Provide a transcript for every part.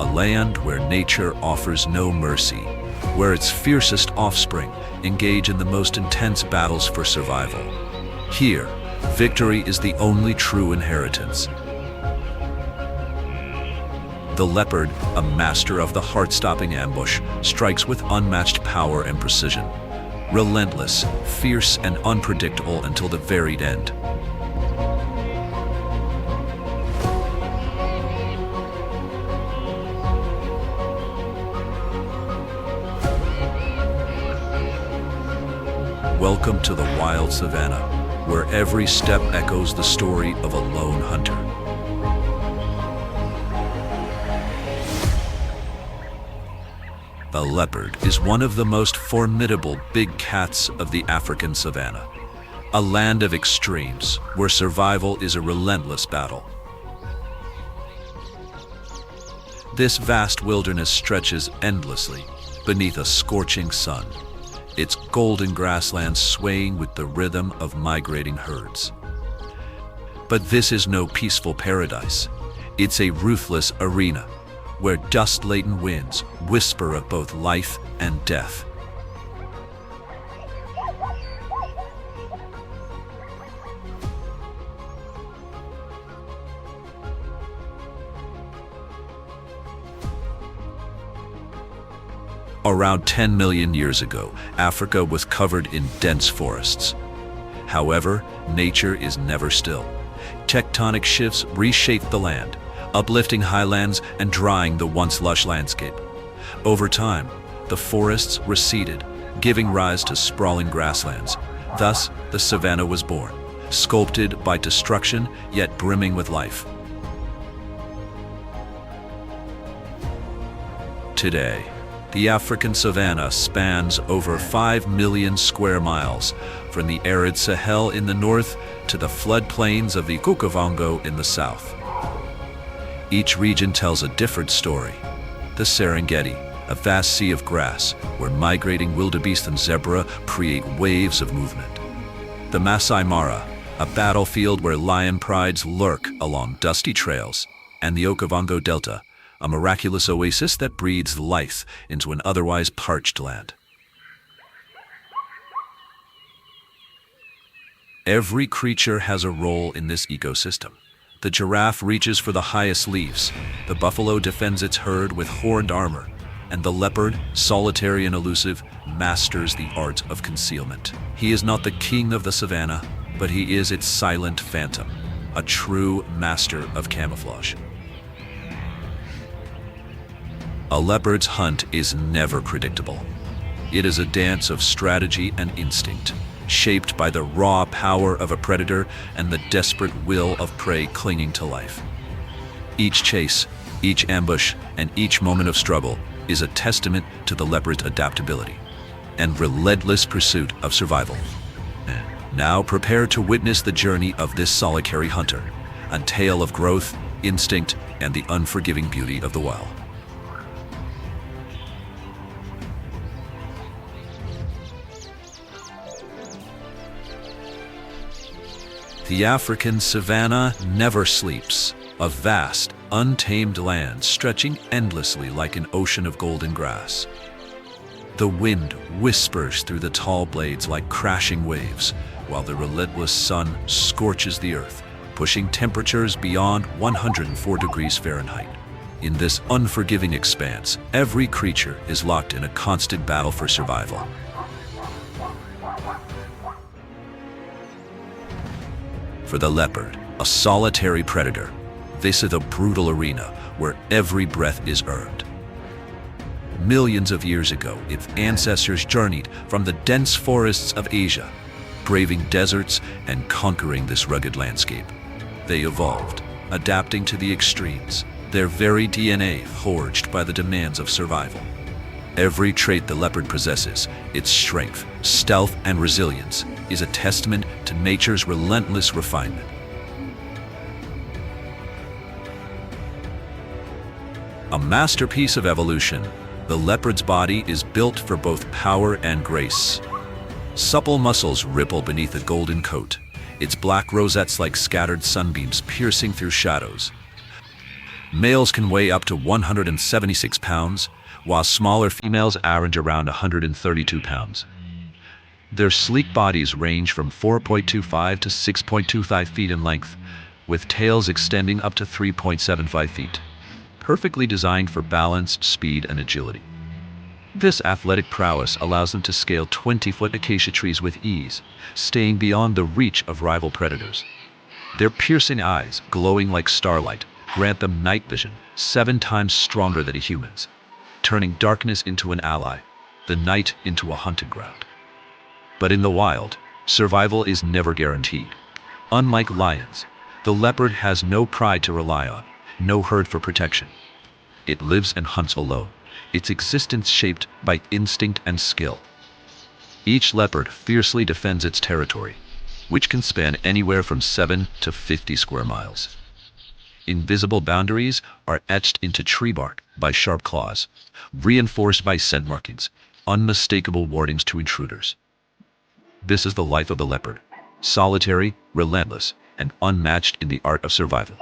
a land where nature offers no mercy, where its fiercest offspring engage in the most intense battles for survival. Here, victory is the only true inheritance. The leopard, a master of the heart-stopping ambush, strikes with unmatched power and precision. Relentless, fierce, and unpredictable until the very end. Welcome to the Wild Savannah, where every step echoes the story of a lone hunter. The leopard is one of the most formidable big cats of the African savanna, a land of extremes where survival is a relentless battle. This vast wilderness stretches endlessly beneath a scorching sun, its golden grasslands swaying with the rhythm of migrating herds. But this is no peaceful paradise. It's a ruthless arena, where dust-laden winds whisper of both life and death. Around 10 million years ago, Africa was covered in dense forests. However, nature is never still. Tectonic shifts reshaped the land, uplifting highlands and drying the once lush landscape. Over time, the forests receded, giving rise to sprawling grasslands. Thus, the savanna was born, sculpted by destruction yet brimming with life. Today, the African savanna spans over 5 million square miles, from the arid Sahel in the north to the floodplains of the Okavango in the south. Each region tells a different story. The Serengeti, a vast sea of grass where migrating wildebeest and zebra create waves of movement. The Masai Mara, a battlefield where lion prides lurk along dusty trails. And the Okavango Delta, a miraculous oasis that breathes life into an otherwise parched land. Every creature has a role in this ecosystem. The giraffe reaches for the highest leaves, the buffalo defends its herd with horned armor, and the leopard, solitary and elusive, masters the art of concealment. He is not the king of the savanna, but he is its silent phantom, a true master of camouflage. A leopard's hunt is never predictable. It is a dance of strategy and instinct, shaped by the raw power of a predator and the desperate will of prey clinging to life. Each chase, each ambush, and each moment of struggle is a testament to the leopard's adaptability and relentless pursuit of survival. Now prepare to witness the journey of this solitary hunter, a tale of growth, instinct, and the unforgiving beauty of the wild. The African savanna never sleeps, a vast, untamed land stretching endlessly like an ocean of golden grass. The wind whispers through the tall blades like crashing waves, while the relentless sun scorches the earth, pushing temperatures beyond 104 degrees Fahrenheit. In this unforgiving expanse, every creature is locked in a constant battle for survival. For the leopard, a solitary predator, this is a brutal arena where every breath is earned. Millions of years ago, its ancestors journeyed from the dense forests of Asia, braving deserts and conquering this rugged landscape. They evolved, adapting to the extremes, their very DNA forged by the demands of survival. Every trait the leopard possesses, its strength, stealth, and resilience, is a testament to nature's relentless refinement. A masterpiece of evolution, the leopard's body is built for both power and grace. Supple muscles ripple beneath a golden coat, its black rosettes like scattered sunbeams piercing through shadows. Males can weigh up to 176 pounds, while smaller females average around 132 pounds. Their sleek bodies range from 4.25 to 6.25 feet in length, with tails extending up to 3.75 feet, perfectly designed for balanced speed and agility. This athletic prowess allows them to scale 20-foot acacia trees with ease, staying beyond the reach of rival predators. Their piercing eyes, glowing like starlight, grant them night vision 7 times stronger than a human's, turning darkness into an ally, the night into a hunting ground. But in the wild, survival is never guaranteed. Unlike lions, the leopard has no pride to rely on, no herd for protection. It lives and hunts alone, its existence shaped by instinct and skill. Each leopard fiercely defends its territory, which can span anywhere from 7 to 50 square miles. Invisible boundaries are etched into tree bark by sharp claws, reinforced by scent markings, unmistakable warnings to intruders. This is the life of the leopard, solitary, relentless, and unmatched in the art of survival.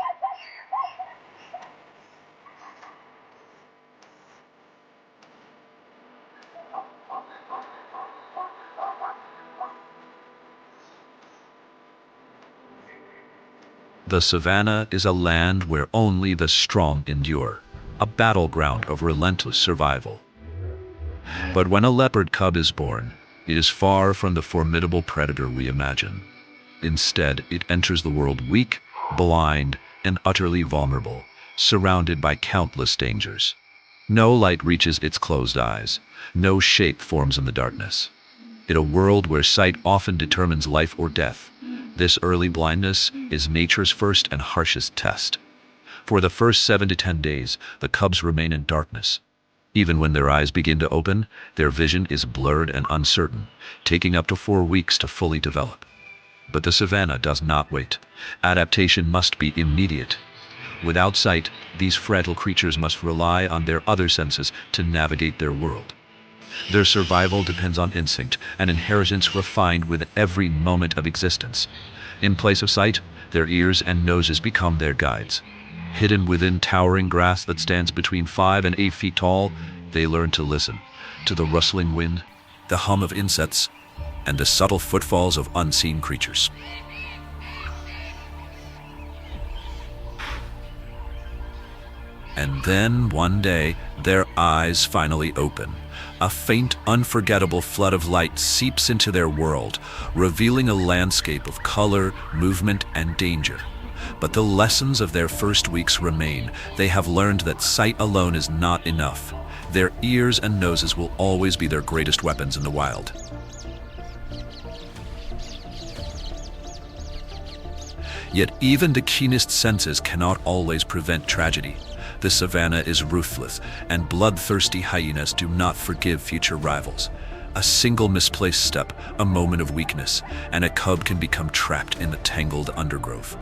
The savannah is a land where only the strong endure, a battleground of relentless survival. But when a leopard cub is born, it is far from the formidable predator we imagine. Instead, it enters the world weak, blind, and utterly vulnerable, surrounded by countless dangers. No light reaches its closed eyes, no shape forms in the darkness. In a world where sight often determines life or death, this early blindness is nature's first and harshest test. For the first 7 to 10 days, the cubs remain in darkness. Even when their eyes begin to open, their vision is blurred and uncertain, taking up to 4 weeks to fully develop. But the savannah does not wait. Adaptation must be immediate. Without sight, these fragile creatures must rely on their other senses to navigate their world. Their survival depends on instinct, an inheritance refined with every moment of existence. In place of sight, their ears and noses become their guides. Hidden within towering grass that stands between 5 and 8 feet tall, they learn to listen to the rustling wind, the hum of insects, and the subtle footfalls of unseen creatures. And then, one day, their eyes finally open. A faint, unforgettable flood of light seeps into their world, revealing a landscape of color, movement, and danger. But the lessons of their first weeks remain. They have learned that sight alone is not enough. Their ears and noses will always be their greatest weapons in the wild. Yet even the keenest senses cannot always prevent tragedy. The savannah is ruthless, and bloodthirsty hyenas do not forgive future rivals. A single misplaced step, a moment of weakness, and a cub can become trapped in the tangled undergrowth.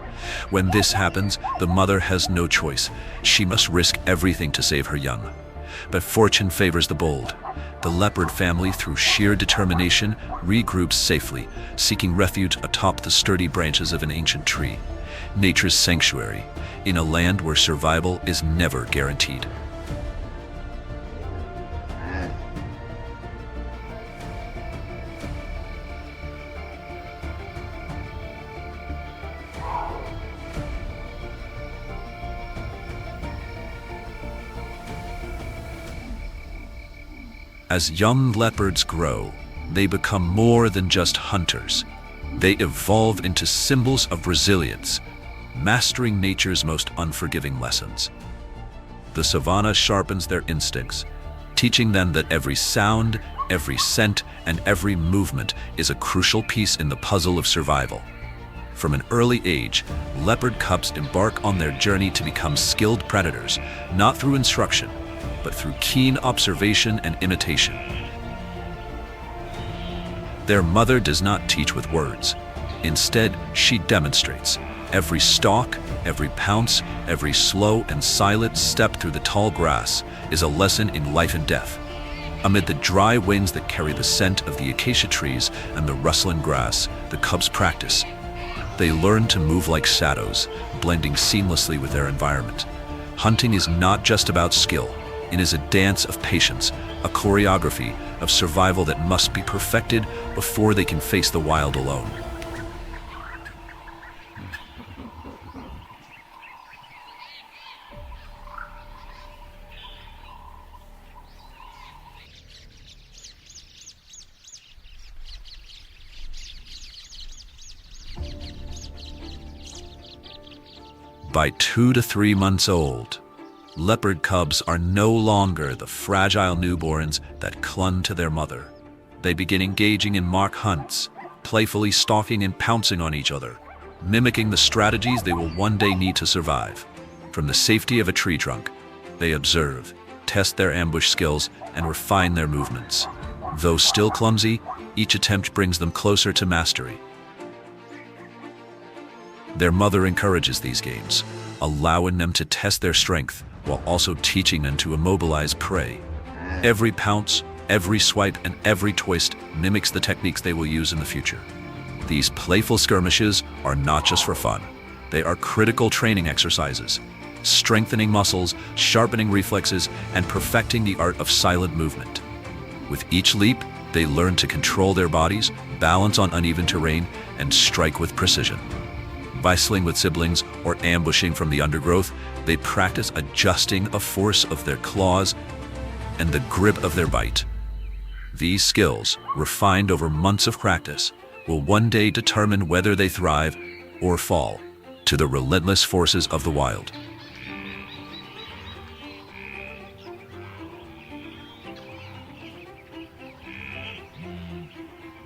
When this happens, the mother has no choice. She must risk everything to save her young. But fortune favors the bold. The leopard family, through sheer determination, regroups safely, seeking refuge atop the sturdy branches of an ancient tree. Nature's sanctuary, in a land where survival is never guaranteed. As young leopards grow, they become more than just hunters. They evolve into symbols of resilience, mastering nature's most unforgiving lessons. The savannah sharpens their instincts, teaching them that every sound, every scent, and every movement is a crucial piece in the puzzle of survival. From an early age, leopard cubs embark on their journey to become skilled predators, not through instruction, but through keen observation and imitation. Their mother does not teach with words. Instead, she demonstrates. Every stalk, every pounce, every slow and silent step through the tall grass is a lesson in life and death. Amid the dry winds that carry the scent of the acacia trees and the rustling grass, the cubs practice. They learn to move like shadows, blending seamlessly with their environment. Hunting is not just about skill. It is a dance of patience, a choreography of survival that must be perfected before they can face the wild alone. By 2 to 3 months old, leopard cubs are no longer the fragile newborns that clung to their mother. They begin engaging in mock hunts, playfully stalking and pouncing on each other, mimicking the strategies they will one day need to survive. From the safety of a tree trunk, they observe, test their ambush skills, and refine their movements. Though still clumsy, each attempt brings them closer to mastery. Their mother encourages these games, allowing them to test their strength while also teaching them to immobilize prey. Every pounce, every swipe, and every twist mimics the techniques they will use in the future. These playful skirmishes are not just for fun. They are critical training exercises, strengthening muscles, sharpening reflexes, and perfecting the art of silent movement. With each leap, they learn to control their bodies, balance on uneven terrain, and strike with precision. Bustling with siblings or ambushing from the undergrowth, they practice adjusting the force of their claws and the grip of their bite. These skills, refined over months of practice, will one day determine whether they thrive or fall to the relentless forces of the wild.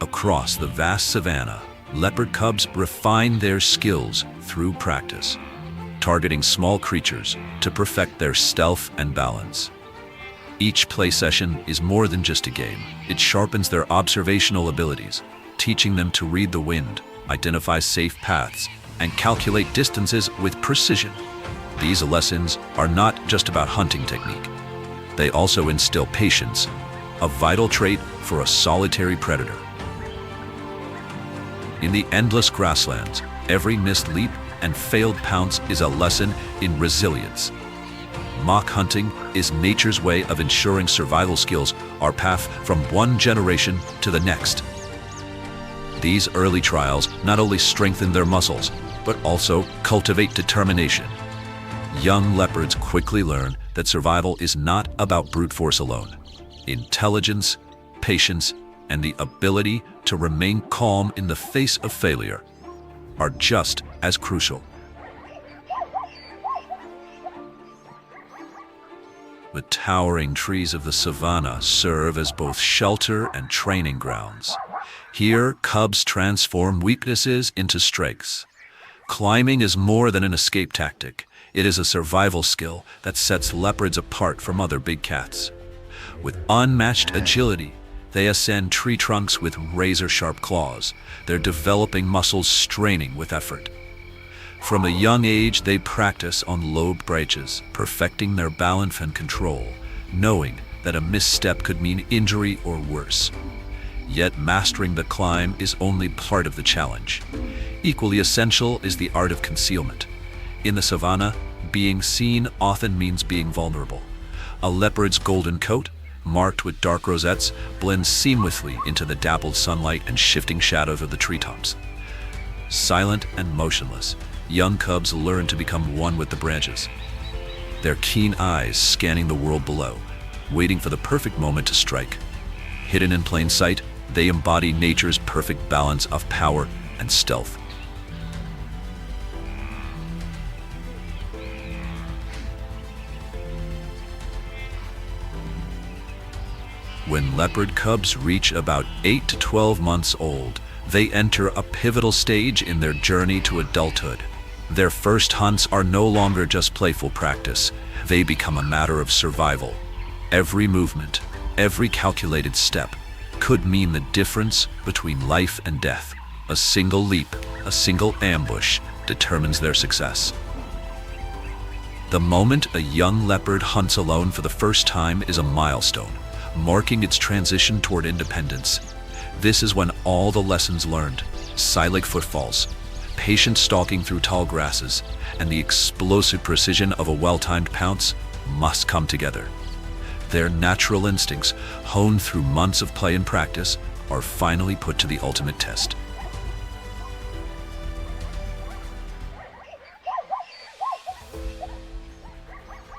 Across the vast savanna, leopard cubs refine their skills through practice, targeting small creatures to perfect their stealth and balance. Each play session is more than just a game. It sharpens their observational abilities, teaching them to read the wind, identify safe paths, and calculate distances with precision. These lessons are not just about hunting technique. They also instill patience, a vital trait for a solitary predator. In the endless grasslands, every missed leap and failed pounce is a lesson in resilience. Mock hunting is nature's way of ensuring survival skills are passed from one generation to the next. These early trials not only strengthen their muscles, but also cultivate determination. Young leopards quickly learn that survival is not about brute force alone. Intelligence, patience, and the ability to remain calm in the face of failure are just as crucial. The towering trees of the savanna serve as both shelter and training grounds. Here, cubs transform weaknesses into strengths. Climbing is more than an escape tactic. It is a survival skill that sets leopards apart from other big cats. With unmatched agility, they ascend tree trunks with razor-sharp claws, their developing muscles straining with effort. From a young age, they practice on lobed branches, perfecting their balance and control, knowing that a misstep could mean injury or worse. Yet mastering the climb is only part of the challenge. Equally essential is the art of concealment. In the savanna, being seen often means being vulnerable. A leopard's golden coat, marked with dark rosettes, blends seamlessly into the dappled sunlight and shifting shadows of the treetops. Silent and motionless, young cubs learn to become one with the branches, their keen eyes scanning the world below, waiting for the perfect moment to strike. Hidden in plain sight, they embody nature's perfect balance of power and stealth. When leopard cubs reach about 8 to 12 months old, they enter a pivotal stage in their journey to adulthood. Their first hunts are no longer just playful practice. They become a matter of survival. Every movement, every calculated step, could mean the difference between life and death. A single leap, a single ambush determines their success. The moment a young leopard hunts alone for the first time is a milestone, marking its transition toward independence. This is when all the lessons learned, silent footfalls, patient stalking through tall grasses, and the explosive precision of a well-timed pounce must come together. Their natural instincts, honed through months of play and practice, are finally put to the ultimate test.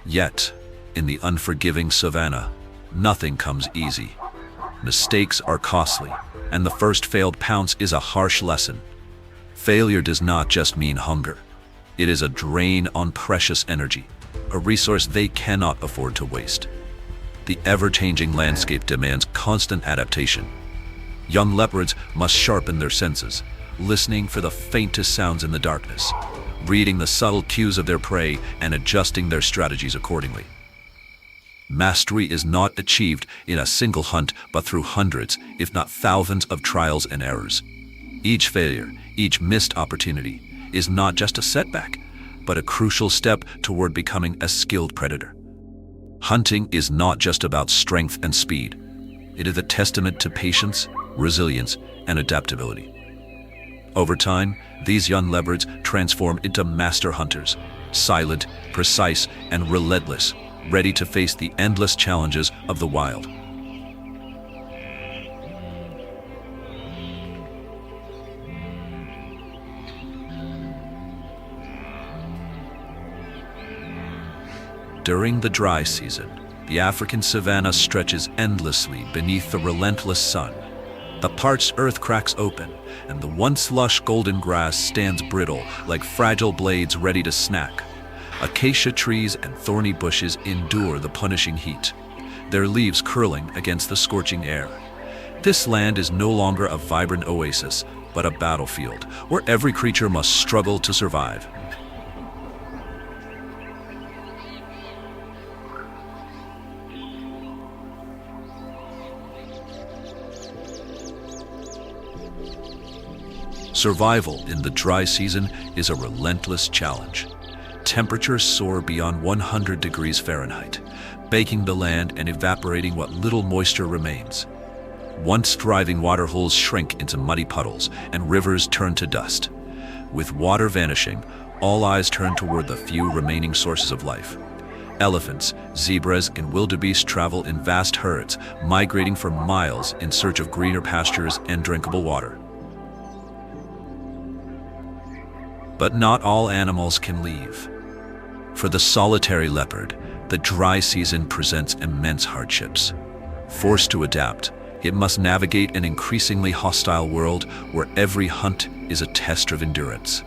Yet, in the unforgiving savanna, nothing comes easy. Mistakes are costly, and the first failed pounce is a harsh lesson. Failure does not just mean hunger. It is a drain on precious energy, a resource they cannot afford to waste. The ever-changing landscape demands constant adaptation. Young leopards must sharpen their senses, listening for the faintest sounds in the darkness, reading the subtle cues of their prey and adjusting their strategies accordingly. Mastery is not achieved in a single hunt, but through hundreds, if not thousands, of trials and errors. Each failure, each missed opportunity, is not just a setback, but a crucial step toward becoming a skilled predator. Hunting is not just about strength and speed. It is a testament to patience, resilience, and adaptability. Over time, these young leopards transform into master hunters, silent, precise, and relentless, ready to face the endless challenges of the wild. During the dry season, the African savanna stretches endlessly beneath the relentless sun. The parched earth cracks open, and the once lush golden grass stands brittle like fragile blades ready to snack. Acacia trees and thorny bushes endure the punishing heat, their leaves curling against the scorching air. This land is no longer a vibrant oasis, but a battlefield where every creature must struggle to survive. Survival in the dry season is a relentless challenge. Temperatures soar beyond 100 degrees Fahrenheit, baking the land and evaporating what little moisture remains. Once thriving waterholes shrink into muddy puddles, and rivers turn to dust. With water vanishing, all eyes turn toward the few remaining sources of life. Elephants, zebras, and wildebeest travel in vast herds, migrating for miles in search of greener pastures and drinkable water. But not all animals can leave. For the solitary leopard, the dry season presents immense hardships. Forced to adapt, it must navigate an increasingly hostile world where every hunt is a test of endurance.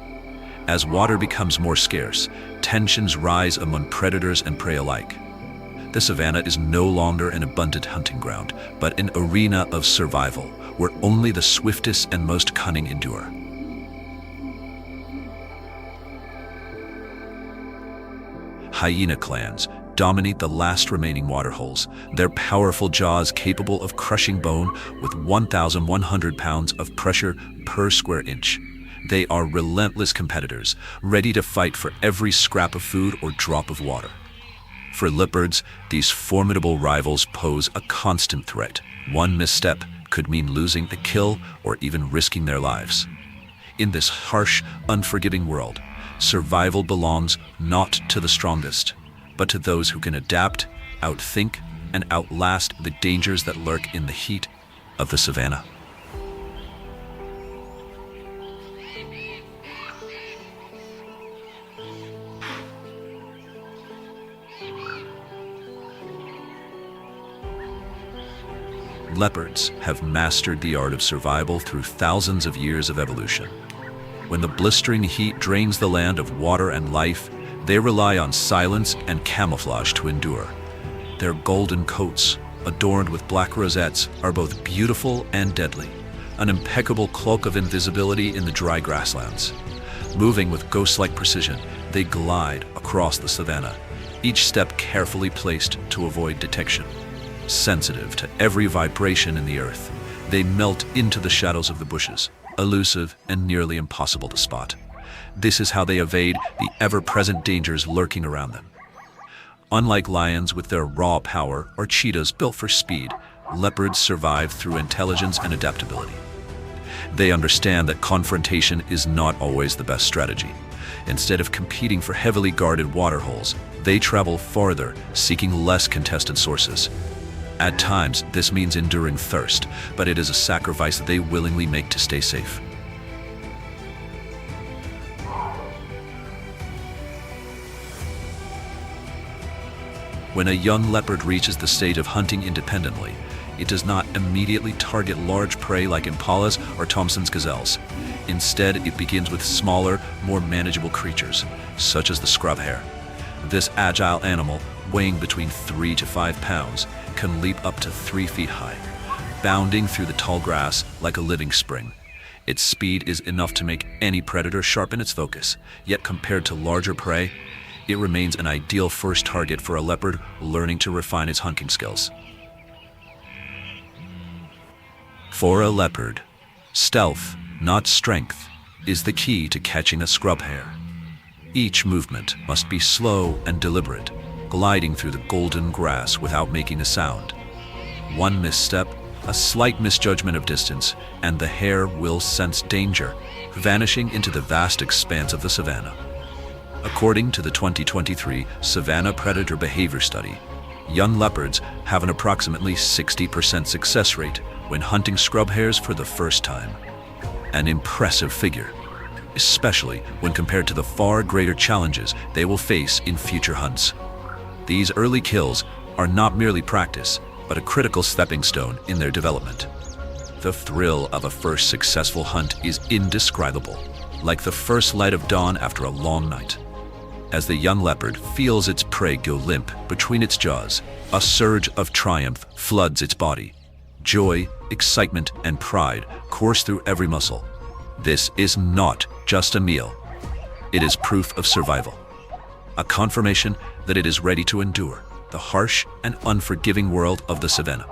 As water becomes more scarce, tensions rise among predators and prey alike. The savanna is no longer an abundant hunting ground, but an arena of survival where only the swiftest and most cunning endure. Hyena clans dominate the last remaining waterholes, their powerful jaws capable of crushing bone with 1,100 pounds of pressure per square inch. They are relentless competitors, ready to fight for every scrap of food or drop of water. For leopards, these formidable rivals pose a constant threat. One misstep could mean losing a kill or even risking their lives. In this harsh, unforgiving world, survival belongs not to the strongest, but to those who can adapt, outthink, and outlast the dangers that lurk in the heat of the savanna. Leopards have mastered the art of survival through thousands of years of evolution. When the blistering heat drains the land of water and life, they rely on silence and camouflage to endure. Their golden coats, adorned with black rosettes, are both beautiful and deadly, an impeccable cloak of invisibility in the dry grasslands. Moving with ghost-like precision, they glide across the savanna, each step carefully placed to avoid detection. Sensitive to every vibration in the earth, they melt into the shadows of the bushes, elusive and nearly impossible to spot. This is how they evade the ever-present dangers lurking around them. Unlike lions with their raw power or cheetahs built for speed, leopards survive through intelligence and adaptability. They understand that confrontation is not always the best strategy. Instead of competing for heavily guarded waterholes, they travel farther, seeking less contested sources. At times, this means enduring thirst, but it is a sacrifice they willingly make to stay safe. When a young leopard reaches the stage of hunting independently, it does not immediately target large prey like impalas or Thompson's gazelles. Instead, it begins with smaller, more manageable creatures, such as the scrub hare. This agile animal, weighing between 3 to 5 pounds, can leap up to 3 feet high, bounding through the tall grass like a living spring. Its speed is enough to make any predator sharpen its focus, yet compared to larger prey, it remains an ideal first target for a leopard learning to refine its hunting skills. For a leopard, stealth, not strength, is the key to catching a scrub hare. Each movement must be slow and deliberate, gliding through the golden grass without making a sound. One misstep, a slight misjudgment of distance, and the hare will sense danger, vanishing into the vast expanse of the savanna. According to the 2023 Savanna Predator Behavior Study, young leopards have an approximately 60% success rate when hunting scrub hares for the first time. An impressive figure, especially when compared to the far greater challenges they will face in future hunts. These early kills are not merely practice, but a critical stepping stone in their development. The thrill of a first successful hunt is indescribable, like the first light of dawn after a long night. As the young leopard feels its prey go limp between its jaws, a surge of triumph floods its body. Joy, excitement, and pride course through every muscle. This is not just a meal. It is proof of survival. A confirmation that it is ready to endure the harsh and unforgiving world of the savanna.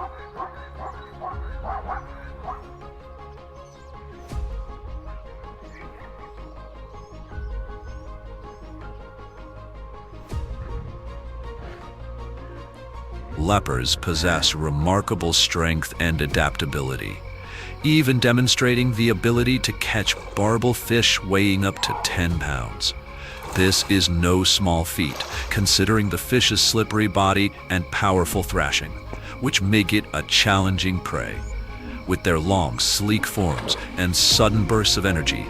Leopards possess remarkable strength and adaptability, even demonstrating the ability to catch barbel fish weighing up to 10 pounds. This is no small feat, considering the fish's slippery body and powerful thrashing, which make it a challenging prey. With their long, sleek forms and sudden bursts of energy,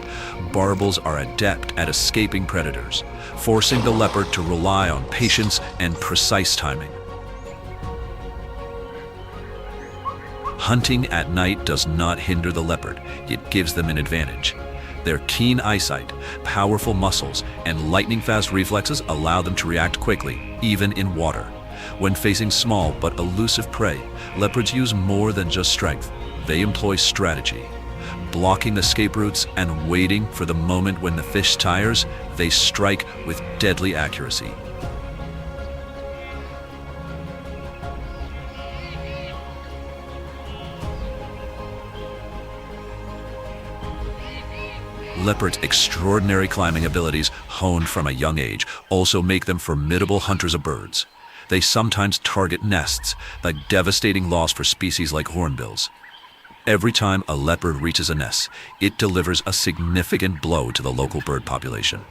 barbels are adept at escaping predators, forcing the leopard to rely on patience and precise timing. Hunting at night does not hinder the leopard, it gives them an advantage. Their keen eyesight, powerful muscles, and lightning-fast reflexes allow them to react quickly, even in water. When facing small but elusive prey, leopards use more than just strength. They employ strategy. Blocking escape routes and waiting for the moment when the fish tires, they strike with deadly accuracy. Leopards' extraordinary climbing abilities, honed from a young age, also make them formidable hunters of birds. They sometimes target nests, a devastating loss for species like hornbills. Every time a leopard reaches a nest, it delivers a significant blow to the local bird population.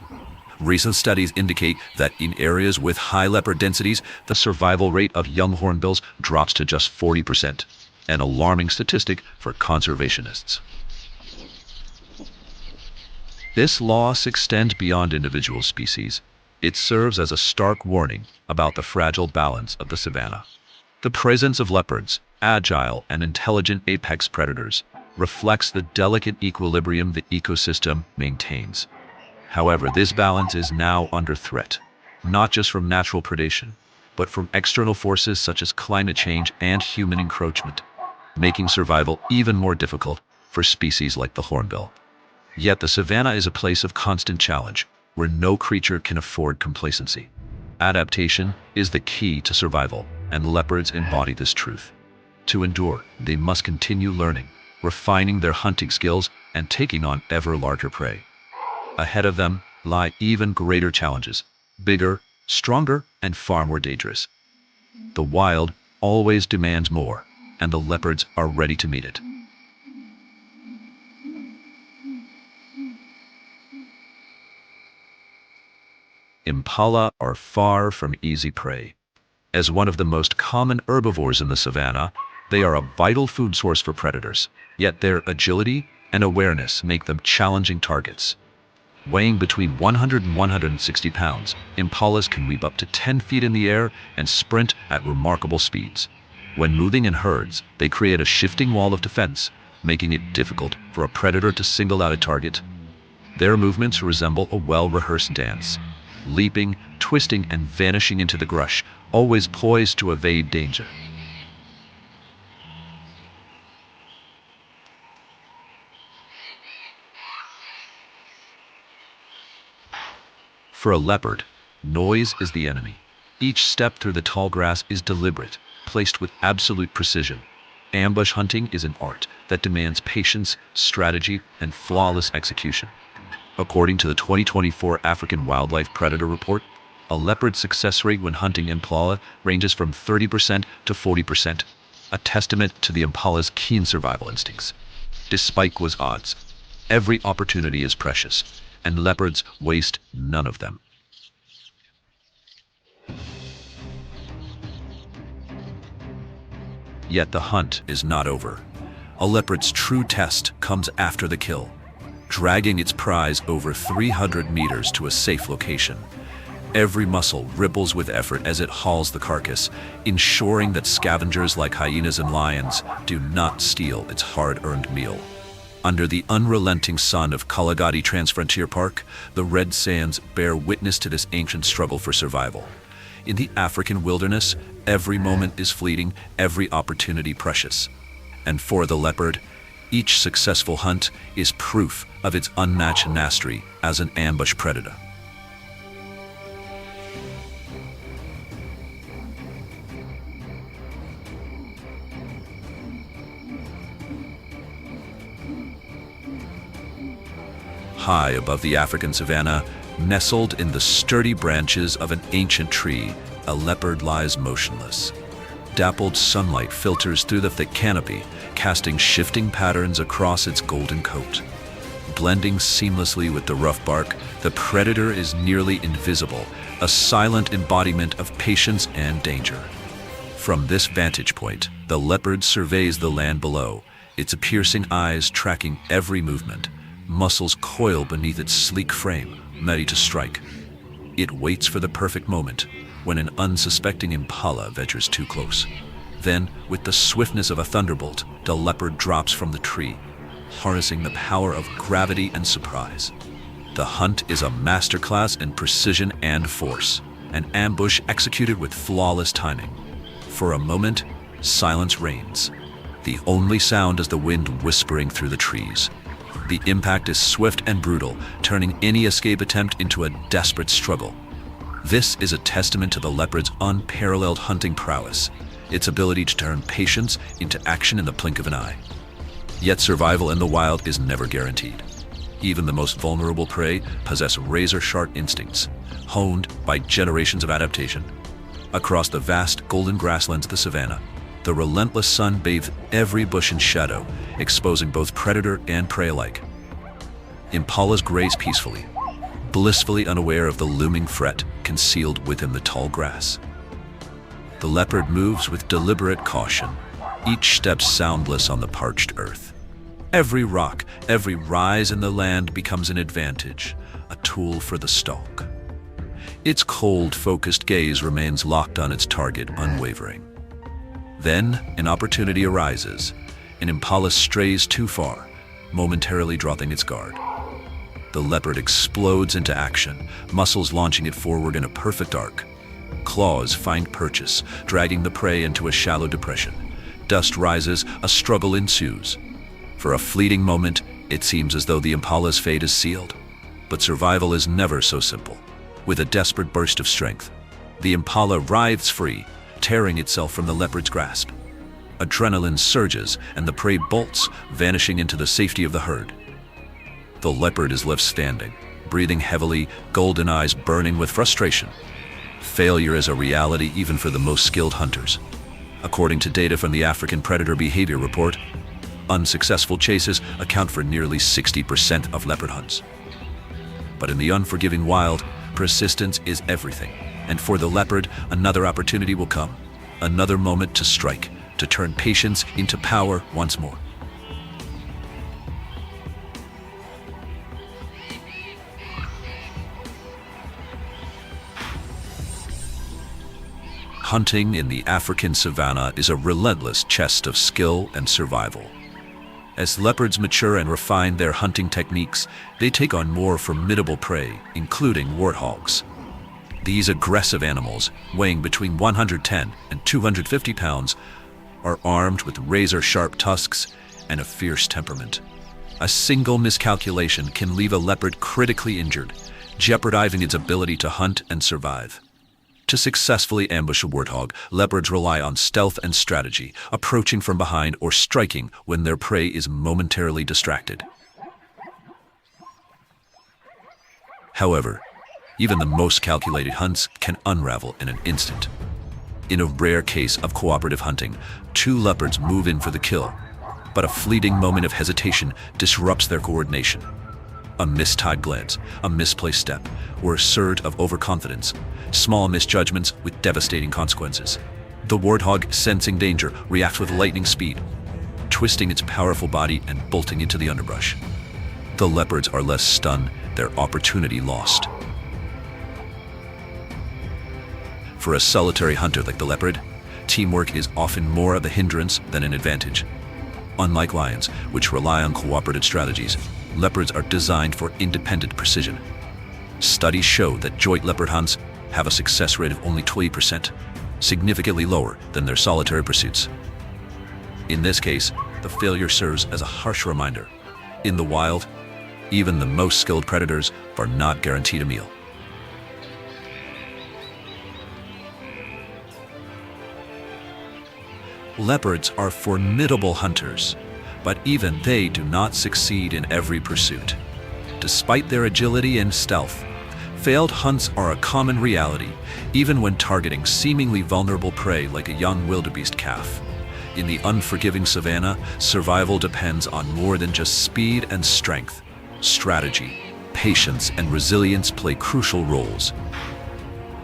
Recent studies indicate that in areas with high leopard densities, the survival rate of young hornbills drops to just 40%, an alarming statistic for conservationists. This loss extends beyond individual species. It serves as a stark warning about the fragile balance of the savanna. The presence of leopards, agile and intelligent apex predators, reflects the delicate equilibrium the ecosystem maintains. However, this balance is now under threat, not just from natural predation, but from external forces such as climate change and human encroachment, making survival even more difficult for species like the hornbill. Yet the savanna is a place of constant challenge, where no creature can afford complacency. Adaptation is the key to survival, and leopards embody this truth. To endure, they must continue learning, refining their hunting skills, and taking on ever larger prey. Ahead of them lie even greater challenges, bigger, stronger, and far more dangerous. The wild always demands more, and the leopards are ready to meet it. Impala are far from easy prey. As one of the most common herbivores in the savanna, they are a vital food source for predators, yet their agility and awareness make them challenging targets. Weighing between 100 and 160 pounds, impalas can leap up to 10 feet in the air and sprint at remarkable speeds. When moving in herds, they create a shifting wall of defense, making it difficult for a predator to single out a target. Their movements resemble a well-rehearsed dance, leaping, twisting, and vanishing into the brush, always poised to evade danger. For a leopard, noise is the enemy. Each step through the tall grass is deliberate, placed with absolute precision. Ambush hunting is an art that demands patience, strategy, and flawless execution. According to the 2024 African Wildlife Predator Report, a leopard's success rate when hunting impala ranges from 30% to 40%, a testament to the impala's keen survival instincts. Despite those odds, every opportunity is precious, and leopards waste none of them. Yet the hunt is not over. A leopard's true test comes after the kill, dragging its prize over 300 meters to a safe location. Every muscle ripples with effort as it hauls the carcass, ensuring that scavengers like hyenas and lions do not steal its hard-earned meal. Under the unrelenting sun of Kalahari Transfrontier Park, the red sands bear witness to this ancient struggle for survival. In the African wilderness, every moment is fleeting, every opportunity precious. And for the leopard, each successful hunt is proof of its unmatched mastery as an ambush predator. High above the African savanna, nestled in the sturdy branches of an ancient tree, a leopard lies motionless. Dappled sunlight filters through the thick canopy, casting shifting patterns across its golden coat. Blending seamlessly with the rough bark, the predator is nearly invisible, a silent embodiment of patience and danger. From this vantage point, the leopard surveys the land below, its piercing eyes tracking every movement. Muscles coil beneath its sleek frame, ready to strike. It waits for the perfect moment, when an unsuspecting impala ventures too close. Then, with the swiftness of a thunderbolt, the leopard drops from the tree, harnessing the power of gravity and surprise. The hunt is a masterclass in precision and force, an ambush executed with flawless timing. For a moment, silence reigns. The only sound is the wind whispering through the trees. The impact is swift and brutal, turning any escape attempt into a desperate struggle. This is a testament to the leopard's unparalleled hunting prowess, its ability to turn patience into action in the blink of an eye. Yet survival in the wild is never guaranteed. Even the most vulnerable prey possess razor-sharp instincts, honed by generations of adaptation. Across the vast golden grasslands of the savanna, the relentless sun bathes every bush in shadow, exposing both predator and prey alike. Impalas graze peacefully, blissfully unaware of the looming threat concealed within the tall grass. The leopard moves with deliberate caution, each step soundless on the parched earth. Every rock, every rise in the land becomes an advantage, a tool for the stalk. Its cold, focused gaze remains locked on its target, unwavering. Then, an opportunity arises. An impala strays too far, momentarily dropping its guard. The leopard explodes into action, muscles launching it forward in a perfect arc. Claws find purchase, dragging the prey into a shallow depression. Dust rises, a struggle ensues. For a fleeting moment, it seems as though the impala's fate is sealed. But survival is never so simple. With a desperate burst of strength, the impala writhes free, tearing itself from the leopard's grasp. Adrenaline surges, and the prey bolts, vanishing into the safety of the herd. The leopard is left standing, breathing heavily, golden eyes burning with frustration. Failure is a reality even for the most skilled hunters. According to data from the African Predator Behavior Report, unsuccessful chases account for nearly 60% of leopard hunts. But in the unforgiving wild, Persistence is everything, and for the leopard, another opportunity will come. Another moment to strike, to turn patience into power once more. Hunting in the African savanna is a relentless test of skill and survival. As leopards mature and refine their hunting techniques, they take on more formidable prey, including warthogs. These aggressive animals, weighing between 110 and 250 pounds, are armed with razor-sharp tusks and a fierce temperament. A single miscalculation can leave a leopard critically injured, jeopardizing its ability to hunt and survive. To successfully ambush a warthog, leopards rely on stealth and strategy, approaching from behind or striking when their prey is momentarily distracted. However, even the most calculated hunts can unravel in an instant. In a rare case of cooperative hunting, two leopards move in for the kill, but a fleeting moment of hesitation disrupts their coordination. A mistimed glance, a misplaced step, or a surge of overconfidence, small misjudgments with devastating consequences. The warthog, sensing danger, reacts with lightning speed, twisting its powerful body and bolting into the underbrush. The leopards are less stunned, their opportunity lost. For a solitary hunter like the leopard, teamwork is often more of a hindrance than an advantage. Unlike lions, which rely on cooperative strategies, leopards are designed for independent precision. Studies show that joint leopard hunts have a success rate of only 20%, significantly lower than their solitary pursuits. In this case, the failure serves as a harsh reminder. In the wild, even the most skilled predators are not guaranteed a meal. Leopards are formidable hunters, but even they do not succeed in every pursuit. Despite their agility and stealth, failed hunts are a common reality, even when targeting seemingly vulnerable prey like a young wildebeest calf. In the unforgiving savanna, survival depends on more than just speed and strength. Strategy, patience, and resilience play crucial roles.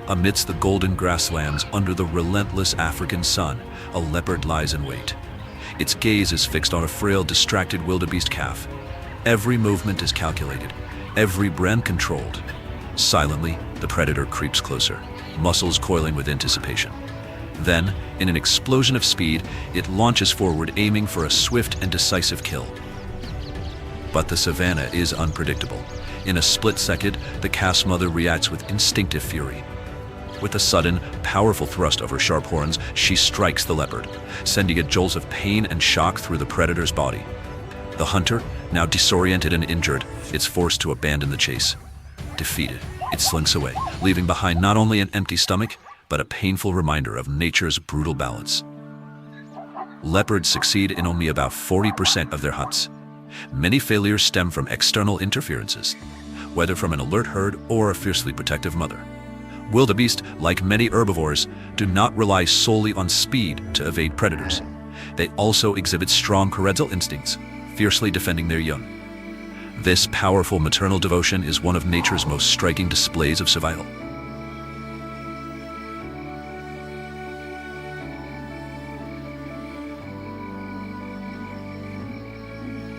Amidst the golden grasslands under the relentless African sun, a leopard lies in wait. Its gaze is fixed on a frail, distracted wildebeest calf. Every movement is calculated, every breath controlled. Silently, the predator creeps closer, muscles coiling with anticipation. Then, in an explosion of speed, it launches forward, aiming for a swift and decisive kill. But the savanna is unpredictable. In a split second, the calf's mother reacts with instinctive fury. With a sudden, powerful thrust of her sharp horns, she strikes the leopard, sending a jolt of pain and shock through the predator's body. The hunter, now disoriented and injured, is forced to abandon the chase. Defeated, it slinks away, leaving behind not only an empty stomach, but a painful reminder of nature's brutal balance. Leopards succeed in only about 40% of their hunts. Many failures stem from external interferences, whether from an alert herd or a fiercely protective mother. Wildebeest, like many herbivores, do not rely solely on speed to evade predators. They also exhibit strong parental instincts, fiercely defending their young. This powerful maternal devotion is one of nature's most striking displays of survival.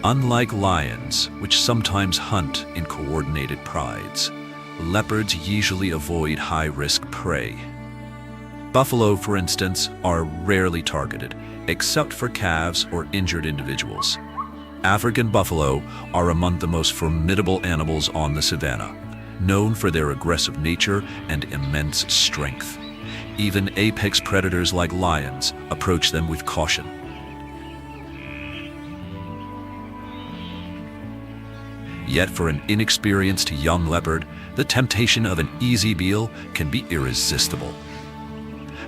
Unlike lions, which sometimes hunt in coordinated prides, leopards usually avoid high-risk prey. Buffalo, for instance, are rarely targeted, except for calves or injured individuals. African buffalo are among the most formidable animals on the savanna, known for their aggressive nature and immense strength. Even apex predators like lions approach them with caution. Yet for an inexperienced young leopard, the temptation of an easy meal can be irresistible.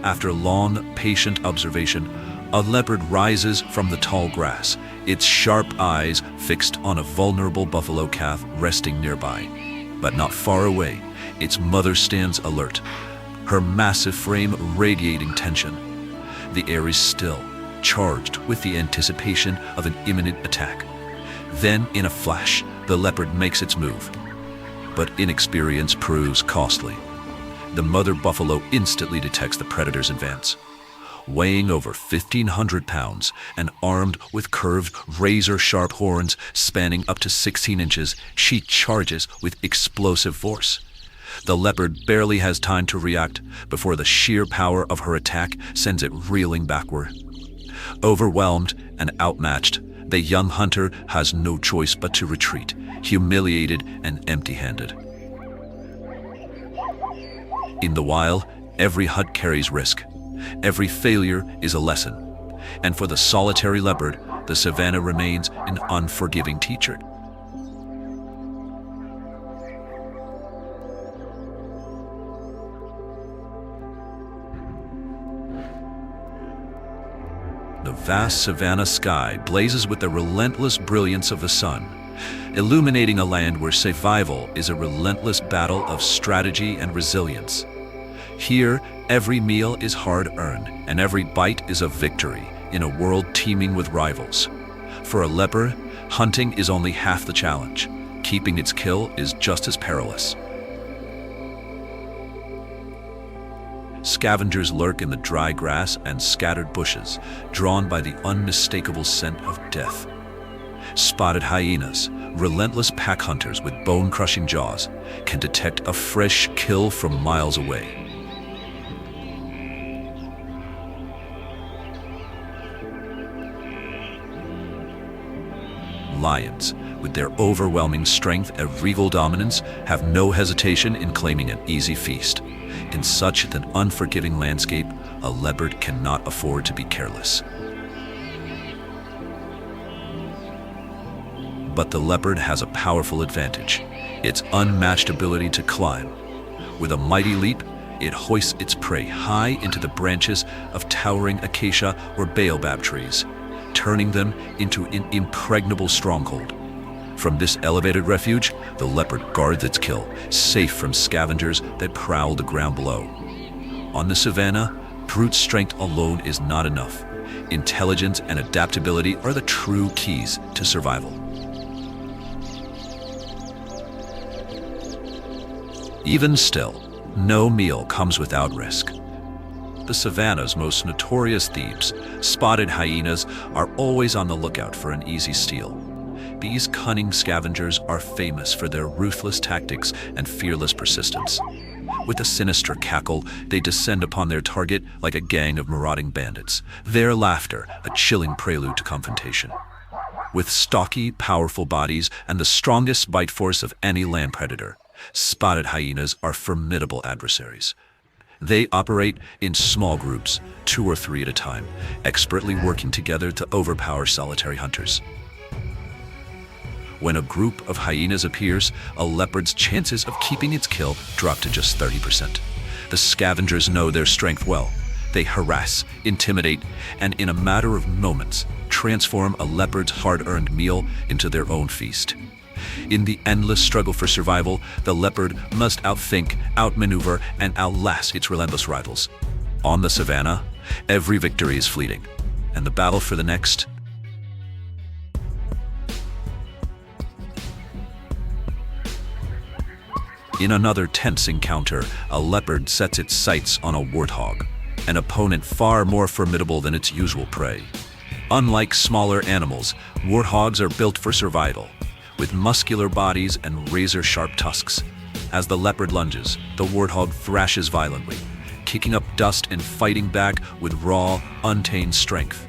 After long, patient observation, a leopard rises from the tall grass, its sharp eyes fixed on a vulnerable buffalo calf resting nearby. But not far away, its mother stands alert, her massive frame radiating tension. The air is still, charged with the anticipation of an imminent attack. Then, in a flash, the leopard makes its move. But inexperience proves costly. The mother buffalo instantly detects the predator's advance. Weighing over 1,500 pounds and armed with curved, razor-sharp horns spanning up to 16 inches, she charges with explosive force. The leopard barely has time to react before the sheer power of her attack sends it reeling backward. Overwhelmed and outmatched, the young hunter has no choice but to retreat, humiliated and empty-handed. In the wild, every hunt carries risk. Every failure is a lesson. And for the solitary leopard, the savanna remains an unforgiving teacher. The vast savanna sky blazes with the relentless brilliance of the sun, illuminating a land where survival is a relentless battle of strategy and resilience. Here, every meal is hard-earned, and every bite is a victory in a world teeming with rivals. For a leopard, hunting is only half the challenge. Keeping its kill is just as perilous. Scavengers lurk in the dry grass and scattered bushes, drawn by the unmistakable scent of death. Spotted hyenas, relentless pack hunters with bone-crushing jaws, can detect a fresh kill from miles away. Lions, with their overwhelming strength and regal dominance, have no hesitation in claiming an easy feast. In such an unforgiving landscape, a leopard cannot afford to be careless. But the leopard has a powerful advantage: its unmatched ability to climb. With a mighty leap, it hoists its prey high into the branches of towering acacia or baobab trees, turning them into an impregnable stronghold. From this elevated refuge, the leopard guards its kill, safe from scavengers that prowl the ground below. On the savanna, brute strength alone is not enough. Intelligence and adaptability are the true keys to survival. Even still, no meal comes without risk. The savanna's most notorious thieves, spotted hyenas, are always on the lookout for an easy steal. These cunning scavengers are famous for their ruthless tactics and fearless persistence. With a sinister cackle, they descend upon their target like a gang of marauding bandits, their laughter a chilling prelude to confrontation. With stocky, powerful bodies and the strongest bite force of any land predator, spotted hyenas are formidable adversaries. They operate in small groups, 2 or 3 at a time, expertly working together to overpower solitary hunters. When a group of hyenas appears, a leopard's chances of keeping its kill drop to just 30%. The scavengers know their strength well. They harass, intimidate, and in a matter of moments, transform a leopard's hard-earned meal into their own feast. In the endless struggle for survival, the leopard must outthink, outmaneuver, and outlast its relentless rivals. On the savanna, every victory is fleeting, and the battle for the next. In another tense encounter, a leopard sets its sights on a warthog, an opponent far more formidable than its usual prey. Unlike smaller animals, warthogs are built for survival, with muscular bodies and razor-sharp tusks. As the leopard lunges, the warthog thrashes violently, kicking up dust and fighting back with raw, untamed strength.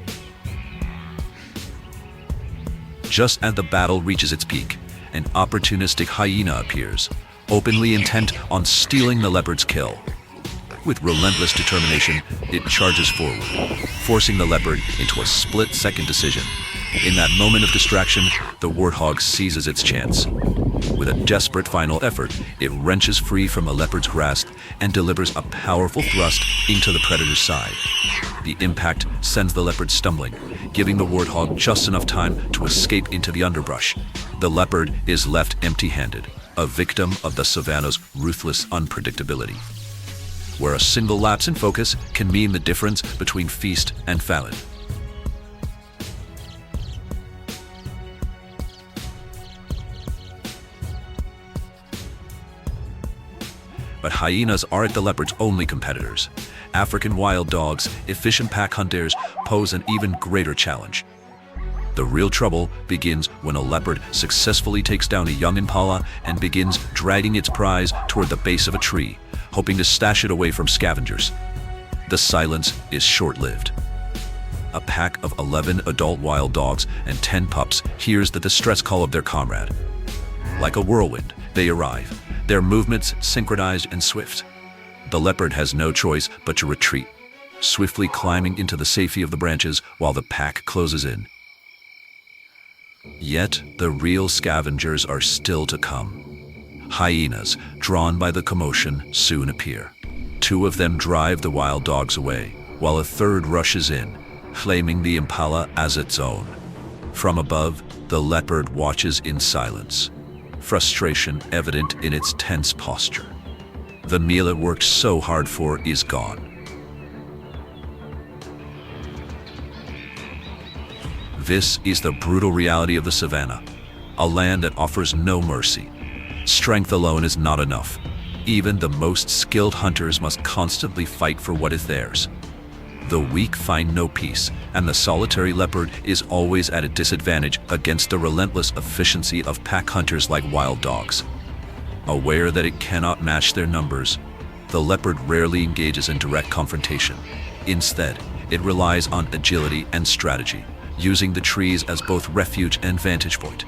Just as the battle reaches its peak, an opportunistic hyena appears, openly intent on stealing the leopard's kill. With relentless determination, it charges forward, forcing the leopard into a split-second decision. In that moment of distraction, the warthog seizes its chance. With a desperate final effort, it wrenches free from a leopard's grasp and delivers a powerful thrust into the predator's side. The impact sends the leopard stumbling, giving the warthog just enough time to escape into the underbrush. The leopard is left empty-handed, a victim of the savanna's ruthless unpredictability, where a single lapse in focus can mean the difference between feast and famine. But hyenas aren't the leopard's only competitors. African wild dogs, efficient pack hunters, pose an even greater challenge. The real trouble begins when a leopard successfully takes down a young impala and begins dragging its prize toward the base of a tree, hoping to stash it away from scavengers. The silence is short-lived. A pack of 11 adult wild dogs and 10 pups hears the distress call of their comrade. Like a whirlwind, they arrive, their movements synchronized and swift. The leopard has no choice but to retreat, swiftly climbing into the safety of the branches while the pack closes in. Yet, the real scavengers are still to come. Hyenas, drawn by the commotion, soon appear. 2 of them drive the wild dogs away, while a third rushes in, claiming the impala as its own. From above, the leopard watches in silence, frustration evident in its tense posture. The meal it worked so hard for is gone. This is the brutal reality of the savannah, a land that offers no mercy. Strength alone is not enough. Even the most skilled hunters must constantly fight for what is theirs. The weak find no peace, and the solitary leopard is always at a disadvantage against the relentless efficiency of pack hunters like wild dogs. Aware that it cannot match their numbers, the leopard rarely engages in direct confrontation. Instead, it relies on agility and strategy, using the trees as both refuge and vantage point.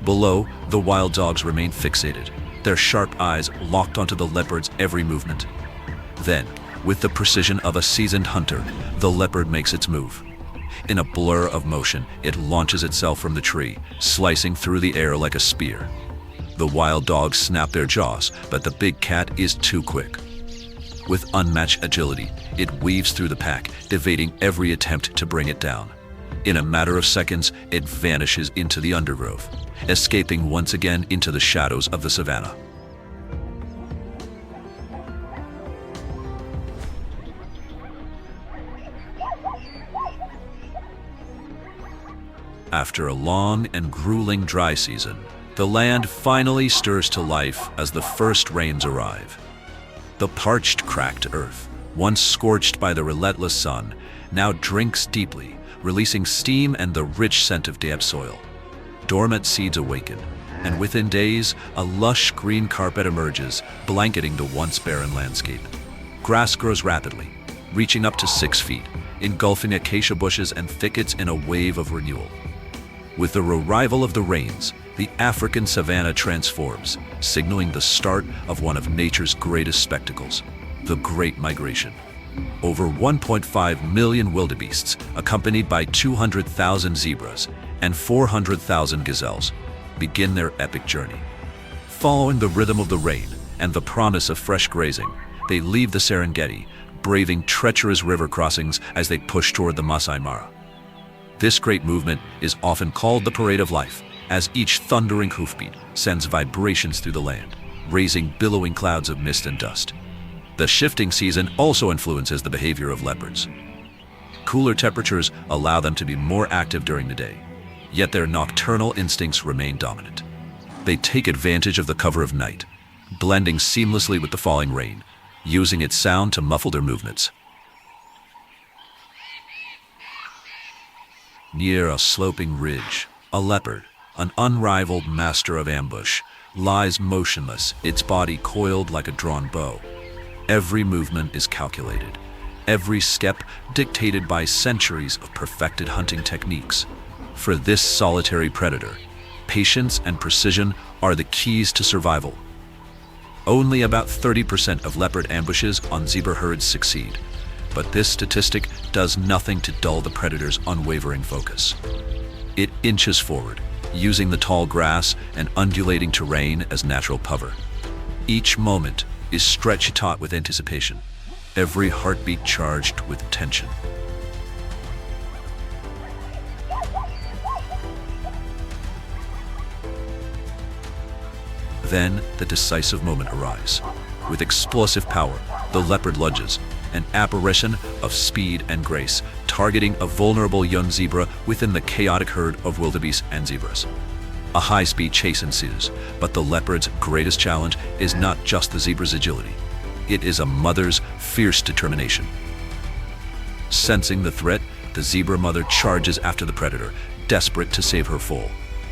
Below, the wild dogs remain fixated, their sharp eyes locked onto the leopard's every movement. Then, with the precision of a seasoned hunter, the leopard makes its move. In a blur of motion, it launches itself from the tree, slicing through the air like a spear. The wild dogs snap their jaws, but the big cat is too quick. With unmatched agility, it weaves through the pack, evading every attempt to bring it down. In a matter of seconds, it vanishes into the undergrowth, escaping once again into the shadows of the savannah. After a long and grueling dry season, the land finally stirs to life as the first rains arrive. The parched, cracked earth, once scorched by the relentless sun, now drinks deeply, releasing steam and the rich scent of damp soil. Dormant seeds awaken, and within days, a lush green carpet emerges, blanketing the once barren landscape. Grass grows rapidly, reaching up to 6 feet, engulfing acacia bushes and thickets in a wave of renewal. With the arrival of the rains, the African savanna transforms, signaling the start of one of nature's greatest spectacles, the Great Migration. Over 1.5 million wildebeests, accompanied by 200,000 zebras and 400,000 gazelles, begin their epic journey. Following the rhythm of the rain and the promise of fresh grazing, they leave the Serengeti, braving treacherous river crossings as they push toward the Masai Mara. This great movement is often called the Parade of Life, as each thundering hoofbeat sends vibrations through the land, raising billowing clouds of mist and dust. The shifting season also influences the behavior of leopards. Cooler temperatures allow them to be more active during the day, yet their nocturnal instincts remain dominant. They take advantage of the cover of night, blending seamlessly with the falling rain, using its sound to muffle their movements. Near a sloping ridge, a leopard, an unrivaled master of ambush, lies motionless, its body coiled like a drawn bow. Every movement is calculated, every step dictated by centuries of perfected hunting techniques. For this solitary predator, patience and precision are the keys to survival. Only about 30% of leopard ambushes on zebra herds succeed, but this statistic does nothing to dull the predator's unwavering focus. It inches forward, using the tall grass and undulating terrain as natural cover. Each moment is stretched taut with anticipation, every heartbeat charged with tension. Then the decisive moment arrives. With explosive power, the leopard lunges, an apparition of speed and grace, targeting a vulnerable young zebra within the chaotic herd of wildebeest and zebras. A high-speed chase ensues, but the leopard's greatest challenge is not just the zebra's agility. It is a mother's fierce determination. Sensing the threat, the zebra mother charges after the predator, desperate to save her foal.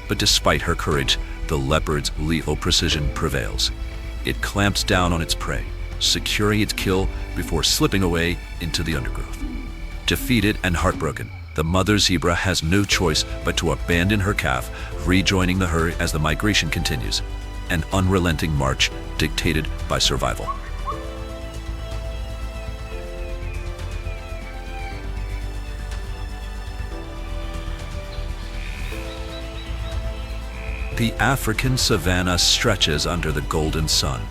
But despite her courage, the leopard's lethal precision prevails. It clamps down on its prey, securing its kill before slipping away into the undergrowth. Defeated and heartbroken, the mother zebra has no choice but to abandon her calf, rejoining the herd as the migration continues, an unrelenting march dictated by survival. The African savanna stretches under the golden sun,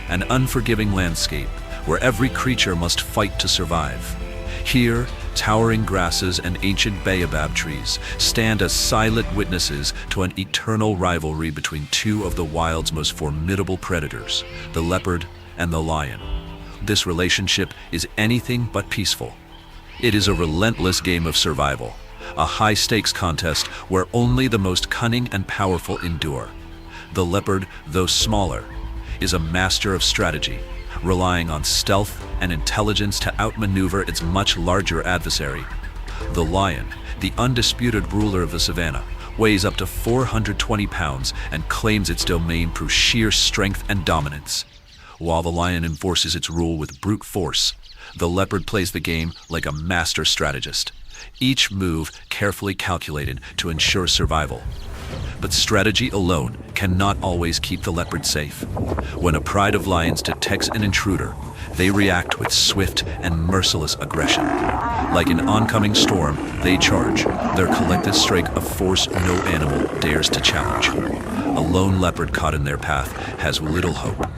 an unforgiving landscape where every creature must fight to survive. Here, towering grasses and ancient baobab trees stand as silent witnesses to an eternal rivalry between two of the wild's most formidable predators, the leopard and the lion. This relationship is anything but peaceful. It is a relentless game of survival, a high-stakes contest where only the most cunning and powerful endure. The leopard, though smaller, is a master of strategy, relying on stealth and intelligence to outmaneuver its much larger adversary. The lion, the undisputed ruler of the savanna, weighs up to 420 pounds and claims its domain through sheer strength and dominance. While the lion enforces its rule with brute force, the leopard plays the game like a master strategist, each move carefully calculated to ensure survival. But strategy alone cannot always keep the leopard safe. When a pride of lions detects an intruder, they react with swift and merciless aggression. Like an oncoming storm, they charge, their collective strike of force no animal dares to challenge. A lone leopard caught in their path has little hope.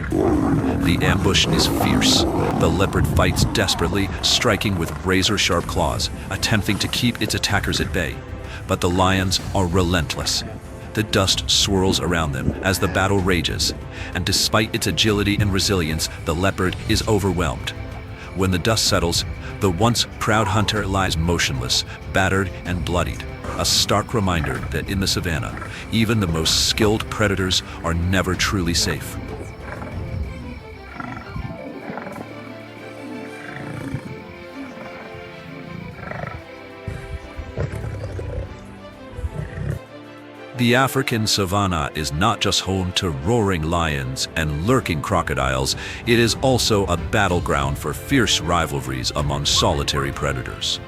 The ambush is fierce. The leopard fights desperately, striking with razor-sharp claws, attempting to keep its attackers at bay. But the lions are relentless. The dust swirls around them as the battle rages, and despite its agility and resilience, the leopard is overwhelmed. When the dust settles, the once proud hunter lies motionless, battered and bloodied, a stark reminder that in the savanna, even the most skilled predators are never truly safe. The African savanna is not just home to roaring lions and lurking crocodiles, it is also a battleground for fierce rivalries among solitary predators.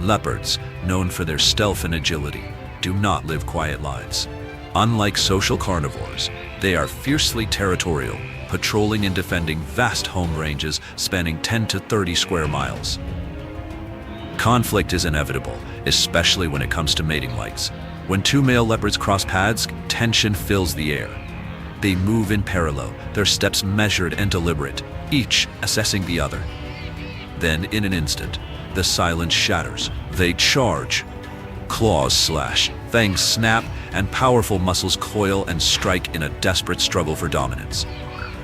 Leopards, known for their stealth and agility, do not live quiet lives. Unlike social carnivores, they are fiercely territorial, patrolling and defending vast home ranges spanning 10 to 30 square miles. Conflict is inevitable, especially when it comes to mating rights. When two male leopards cross paths, tension fills the air. They move in parallel, their steps measured and deliberate, each assessing the other. Then, in an instant, the silence shatters. They charge. Claws slash, fangs snap, and powerful muscles coil and strike in a desperate struggle for dominance.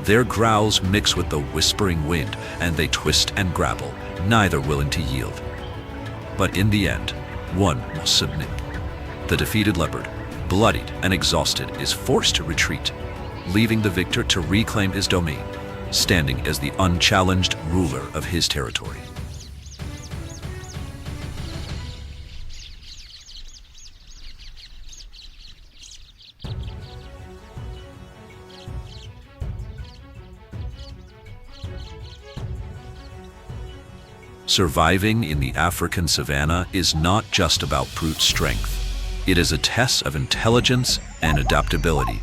Their growls mix with the whispering wind, and they twist and grapple, neither willing to yield. But in the end, one must submit. The defeated leopard, bloodied and exhausted, is forced to retreat, leaving the victor to reclaim his domain, standing as the unchallenged ruler of his territory. Surviving in the African savanna is not just about brute strength. It is a test of intelligence and adaptability.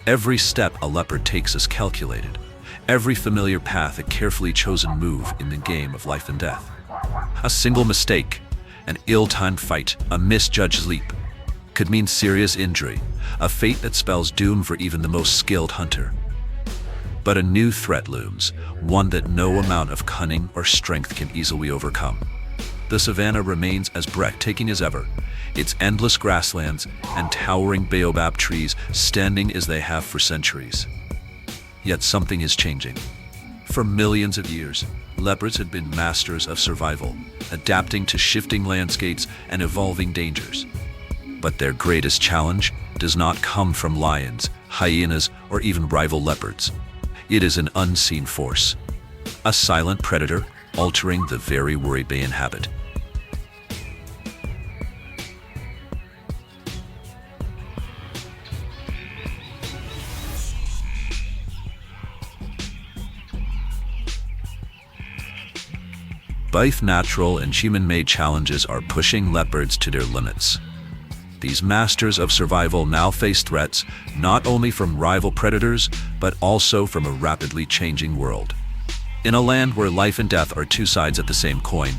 Every step a leopard takes is calculated. Every familiar path a carefully chosen move in the game of life and death. A single mistake, an ill-timed fight, a misjudged leap, could mean serious injury, a fate that spells doom for even the most skilled hunter. But a new threat looms, one that no amount of cunning or strength can easily overcome. The savanna remains as breathtaking as ever, its endless grasslands and towering baobab trees standing as they have for centuries. Yet something is changing. For millions of years, leopards had been masters of survival, adapting to shifting landscapes and evolving dangers. But their greatest challenge does not come from lions, hyenas, or even rival leopards. It is an unseen force, a silent predator altering the very world they inhabit. Both natural and human-made challenges are pushing leopards to their limits. These masters of survival now face threats not only from rival predators, but also from a rapidly changing world. In a land where life and death are two sides of the same coin,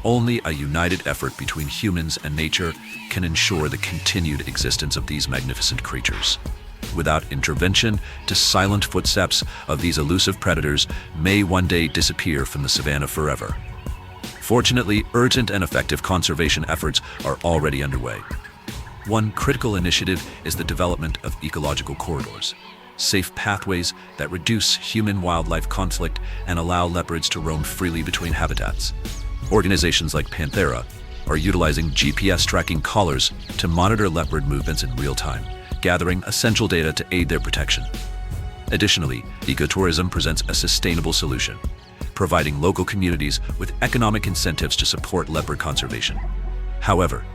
only a united effort between humans and nature can ensure the continued existence of these magnificent creatures. Without intervention, the silent footsteps of these elusive predators may one day disappear from the savanna forever. Fortunately, urgent and effective conservation efforts are already underway. One critical initiative is the development of ecological corridors, safe pathways that reduce human-wildlife conflict and allow leopards to roam freely between habitats. Organizations like Panthera are utilizing GPS tracking collars to monitor leopard movements in real time, gathering essential data to aid their protection. Additionally, ecotourism presents a sustainable solution, providing local communities with economic incentives to support leopard conservation. However,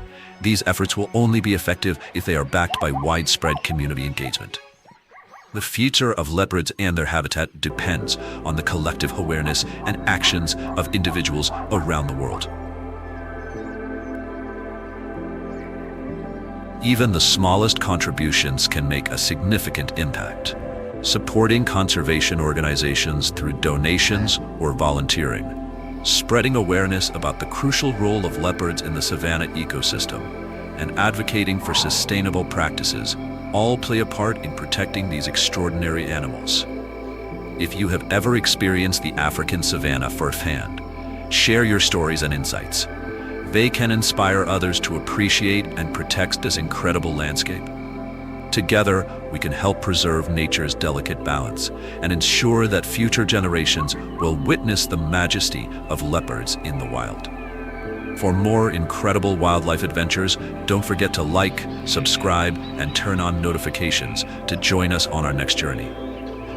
these efforts will only be effective if they are backed by widespread community engagement. The future of leopards and their habitat depends on the collective awareness and actions of individuals around the world. Even the smallest contributions can make a significant impact. Supporting conservation organizations through donations or volunteering, spreading awareness about the crucial role of leopards in the savanna ecosystem, and advocating for sustainable practices all play a part in protecting these extraordinary animals. If you have ever experienced the African savanna firsthand, share your stories and insights. They can inspire others to appreciate and protect this incredible landscape. Together, we can help preserve nature's delicate balance and ensure that future generations will witness the majesty of leopards in the wild. For more incredible wildlife adventures, don't forget to like, subscribe, and turn on notifications to join us on our next journey.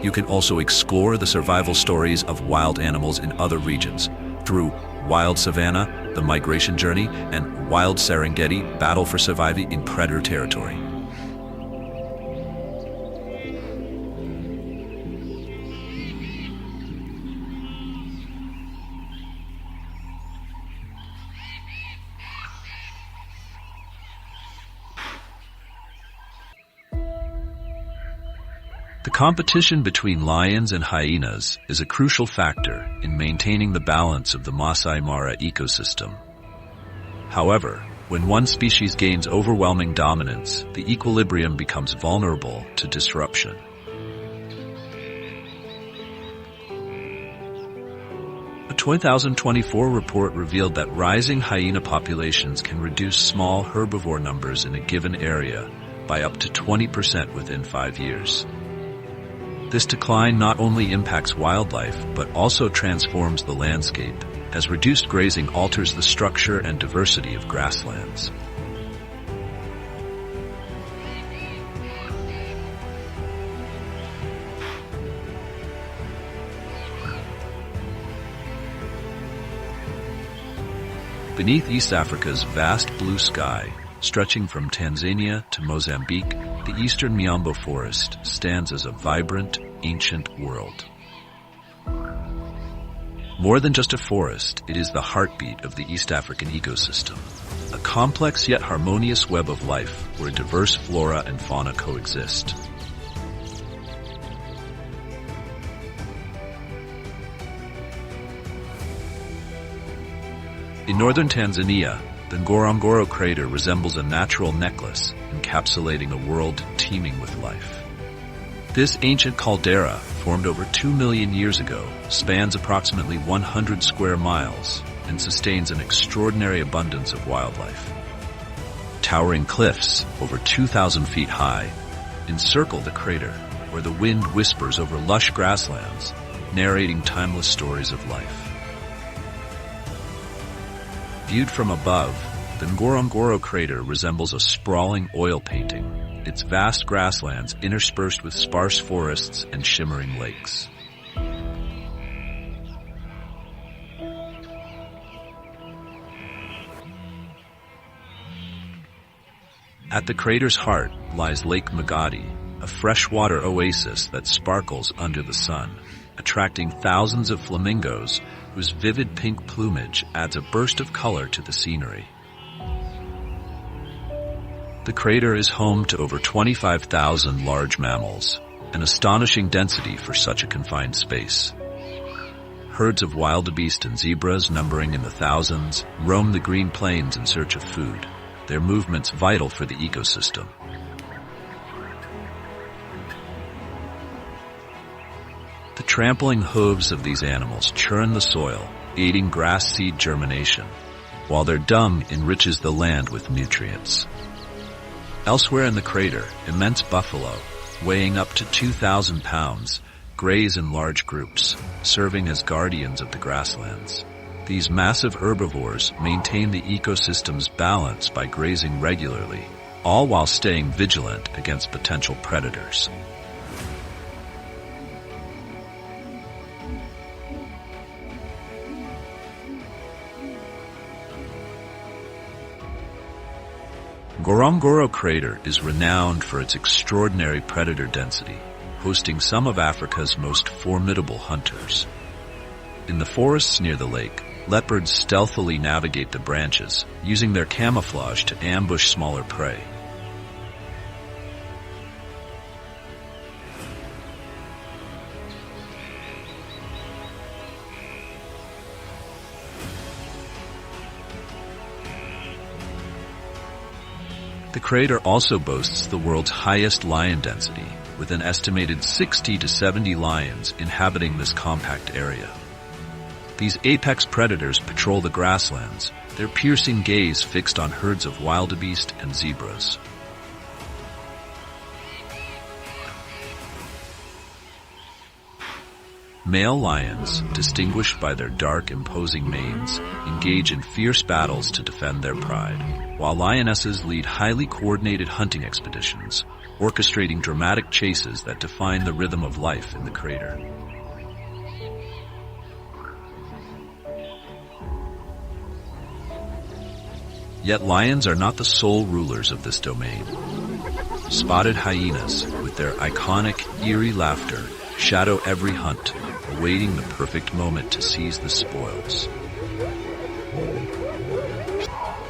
You can also explore the survival stories of wild animals in other regions through Wild Savannah, The Migration Journey, and Wild Serengeti, Battle for Surviving in Predator Territory. The competition between lions and hyenas is a crucial factor in maintaining the balance of the Masai Mara ecosystem. However, when one species gains overwhelming dominance, the equilibrium becomes vulnerable to disruption. A 2024 report revealed that rising hyena populations can reduce small herbivore numbers in a given area by up to 20% within 5 years. This decline not only impacts wildlife, but also transforms the landscape, as reduced grazing alters the structure and diversity of grasslands. Beneath East Africa's vast blue sky, stretching from Tanzania to Mozambique, the eastern Miombo forest stands as a vibrant, ancient world. More than just a forest, it is the heartbeat of the East African ecosystem, a complex yet harmonious web of life where diverse flora and fauna coexist. In northern Tanzania, the Ngorongoro crater resembles a natural necklace, encapsulating a world teeming with life. This ancient caldera, formed over 2 million years ago, spans approximately 100 square miles and sustains an extraordinary abundance of wildlife. Towering cliffs, over 2,000 feet high, encircle the crater, where the wind whispers over lush grasslands, narrating timeless stories of life. Viewed from above, the Ngorongoro crater resembles a sprawling oil painting, its vast grasslands interspersed with sparse forests and shimmering lakes. At the crater's heart lies Lake Magadi, a freshwater oasis that sparkles under the sun, attracting thousands of flamingos whose vivid pink plumage adds a burst of color to the scenery. The crater is home to over 25,000 large mammals, an astonishing density for such a confined space. Herds of wildebeest and zebras numbering in the thousands roam the green plains in search of food, their movements vital for the ecosystem. The trampling hooves of these animals churn the soil, aiding grass seed germination, while their dung enriches the land with nutrients. Elsewhere in the crater, immense buffalo, weighing up to 2,000 pounds, graze in large groups, serving as guardians of the grasslands. These massive herbivores maintain the ecosystem's balance by grazing regularly, all while staying vigilant against potential predators. Ngorongoro crater is renowned for its extraordinary predator density, hosting some of Africa's most formidable hunters. In the forests near the lake, leopards stealthily navigate the branches, using their camouflage to ambush smaller prey. The crater also boasts the world's highest lion density, with an estimated 60 to 70 lions inhabiting this compact area. These apex predators patrol the grasslands, their piercing gaze fixed on herds of wildebeest and zebras. Male lions, distinguished by their dark, imposing manes, engage in fierce battles to defend their pride, while lionesses lead highly coordinated hunting expeditions, orchestrating dramatic chases that define the rhythm of life in the crater. Yet lions are not the sole rulers of this domain. Spotted hyenas, with their iconic, eerie laughter, shadow every hunt, awaiting the perfect moment to seize the spoils.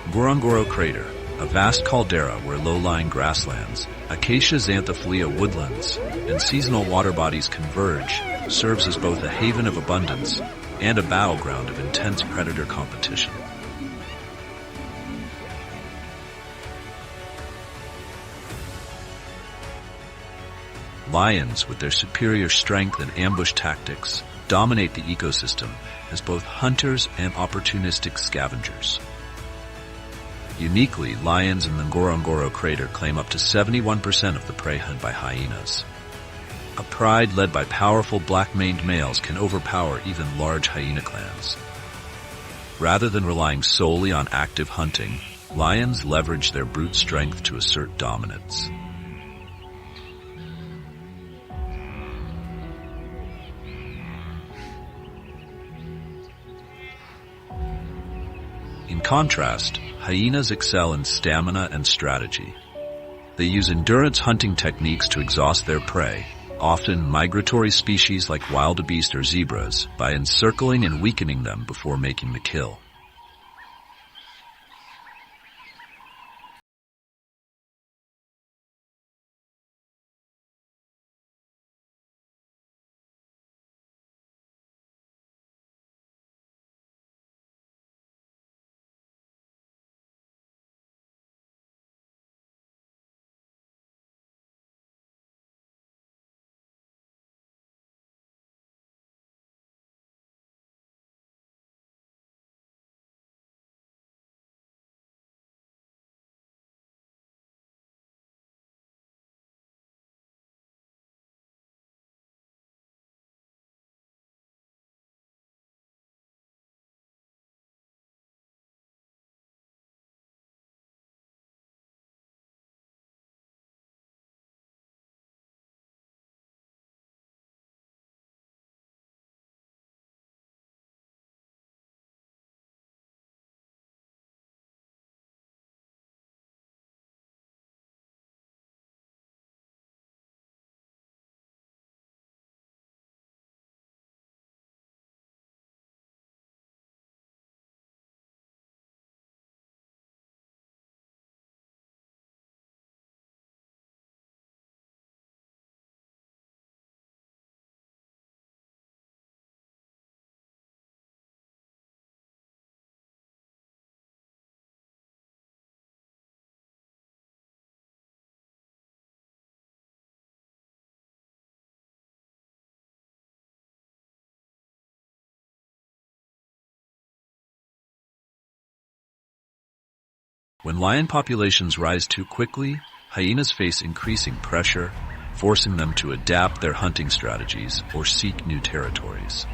Ngorongoro Crater, a vast caldera where low-lying grasslands, acacia xanthophyllia woodlands, and seasonal water bodies converge, serves as both a haven of abundance and a battleground of intense predator competition. Lions, with their superior strength and ambush tactics, dominate the ecosystem as both hunters and opportunistic scavengers. Uniquely, lions in the Ngorongoro crater claim up to 71% of the prey hunt by hyenas. A pride led by powerful black-maned males can overpower even large hyena clans. Rather than relying solely on active hunting, lions leverage their brute strength to assert dominance. In contrast, hyenas excel in stamina and strategy. They use endurance hunting techniques to exhaust their prey, often migratory species like wildebeest or zebras, by encircling and weakening them before making the kill. When lion populations rise too quickly, hyenas face increasing pressure, forcing them to adapt their hunting strategies or seek new territories.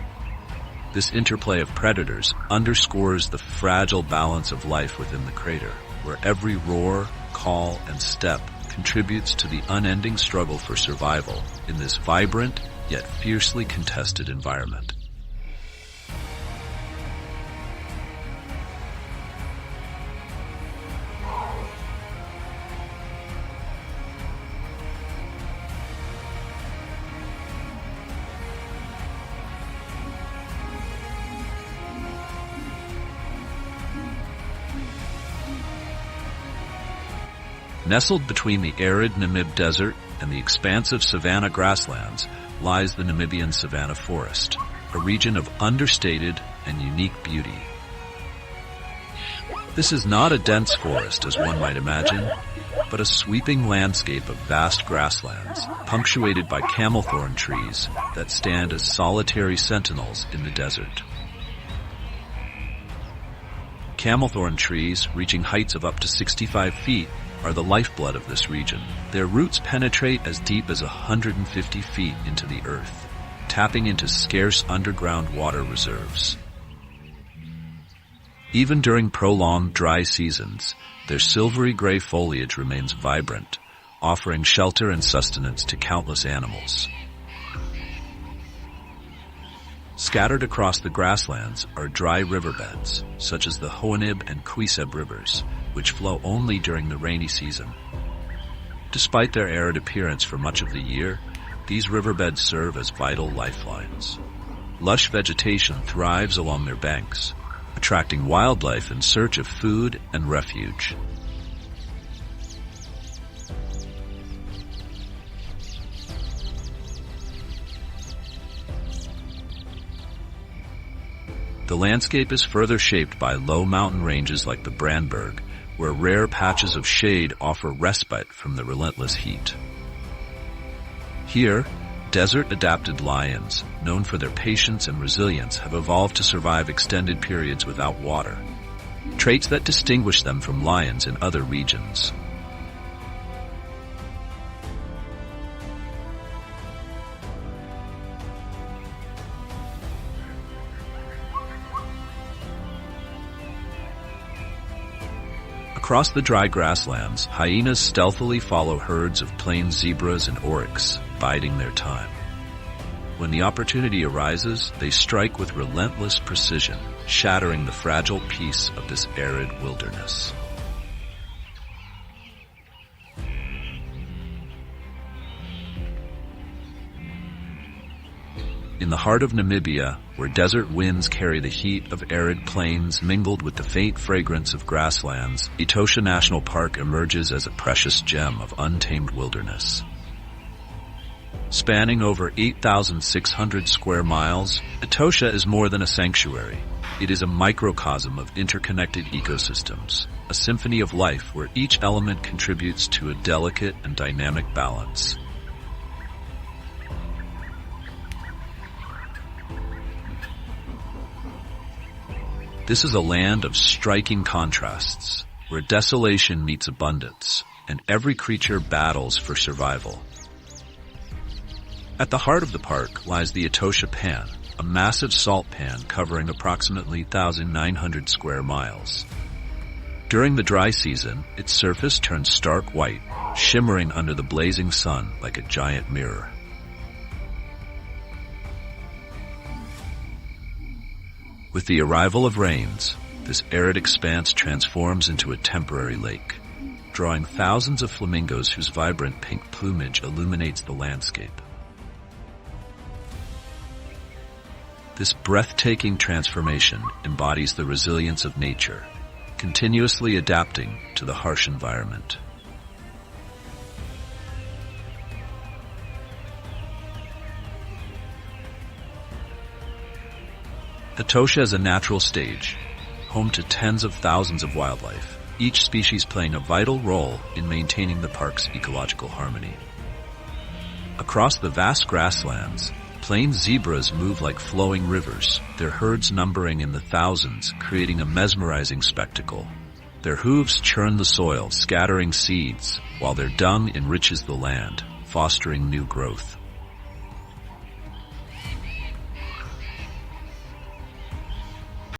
This interplay of predators underscores the fragile balance of life within the crater, where every roar, call, and step contributes to the unending struggle for survival in this vibrant yet fiercely contested environment. Nestled between the arid Namib Desert and the expansive savanna grasslands lies the Namibian savanna forest, a region of understated and unique beauty. This is not a dense forest, as one might imagine, but a sweeping landscape of vast grasslands, punctuated by camelthorn trees that stand as solitary sentinels in the desert. Camelthorn trees, reaching heights of up to 65 feet, are the lifeblood of this region. Their roots penetrate as deep as 150 feet into the earth, tapping into scarce underground water reserves. Even during prolonged dry seasons, their silvery gray foliage remains vibrant, offering shelter and sustenance to countless animals. Scattered across the grasslands are dry riverbeds, such as the Hoanib and Quiseb rivers, which flow only during the rainy season. Despite their arid appearance for much of the year, these riverbeds serve as vital lifelines. Lush vegetation thrives along their banks, attracting wildlife in search of food and refuge. The landscape is further shaped by low mountain ranges like the Brandberg, where rare patches of shade offer respite from the relentless heat. Here, desert-adapted lions, known for their patience and resilience, have evolved to survive extended periods without water, traits that distinguish them from lions in other regions. Across the dry grasslands, hyenas stealthily follow herds of plains zebras and oryx, biding their time. When the opportunity arises, they strike with relentless precision, shattering the fragile peace of this arid wilderness. In the heart of Namibia, where desert winds carry the heat of arid plains mingled with the faint fragrance of grasslands, Etosha National Park emerges as a precious gem of untamed wilderness. Spanning over 8,600 square miles, Etosha is more than a sanctuary. It is a microcosm of interconnected ecosystems, a symphony of life where each element contributes to a delicate and dynamic balance. This is a land of striking contrasts, where desolation meets abundance, and every creature battles for survival. At the heart of the park lies the Etosha Pan, a massive salt pan covering approximately 1,900 square miles. During the dry season, its surface turns stark white, shimmering under the blazing sun like a giant mirror. With the arrival of rains, this arid expanse transforms into a temporary lake, drawing thousands of flamingos whose vibrant pink plumage illuminates the landscape. This breathtaking transformation embodies the resilience of nature, continuously adapting to the harsh environment. Etosha is a natural stage, home to tens of thousands of wildlife, each species playing a vital role in maintaining the park's ecological harmony. Across the vast grasslands, plains zebras move like flowing rivers, their herds numbering in the thousands, creating a mesmerizing spectacle. Their hooves churn the soil, scattering seeds, while their dung enriches the land, fostering new growth.